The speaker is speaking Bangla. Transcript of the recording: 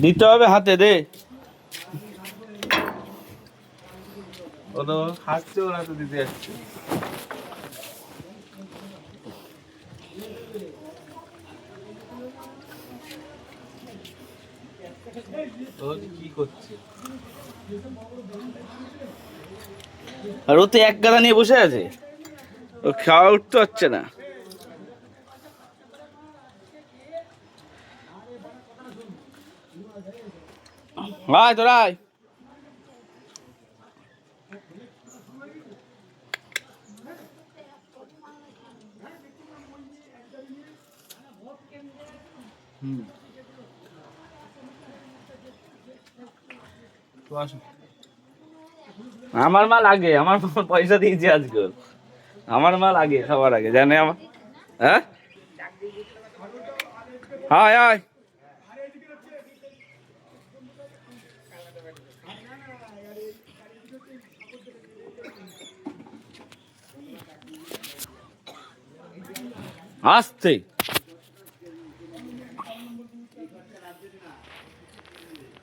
দিতে হবে হাতে দে। ও তো হাসছে, ওরা তো দিতে যাচ্ছে। কি করছে? আর ও তো এক গাদা নিয়ে বসে আছে, ও খাওয়া উঠতে হচ্ছে না। আয় তোরা আয়। আমার মাল আগে, আমার পয়সা দিয়েছি আজকে। আমার মাল আগে, সবার আগে জানে আমার। হ্যাঁ আয় আয়। আসতে